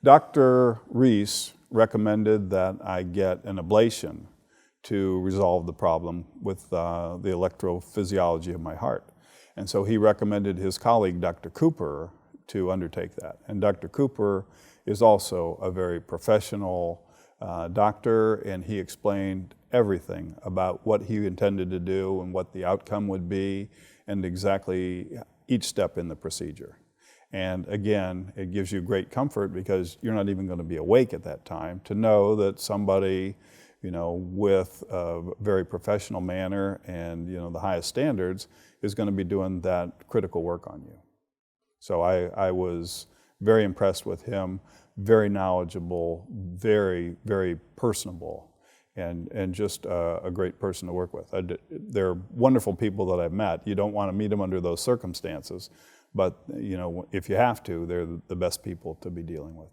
Dr. Reese recommended that I get an ablation to resolve the problem with the electrophysiology of my heart. And so he recommended his colleague, Dr. Cooper, to undertake that. And Dr. Cooper is also a very professional doctor, and he explained everything about what he intended to do and what the outcome would be and exactly each step in the procedure. And again, it gives you great comfort because you're not even going to be awake at that time to know that somebody, with a very professional manner and, the highest standards is going to be doing that critical work on you. So I was very impressed with him, very knowledgeable, very, very personable, and just a great person to work with. They're wonderful people that I've met. You don't want to meet them under those circumstances, but if you have to, they're the best people to be dealing with.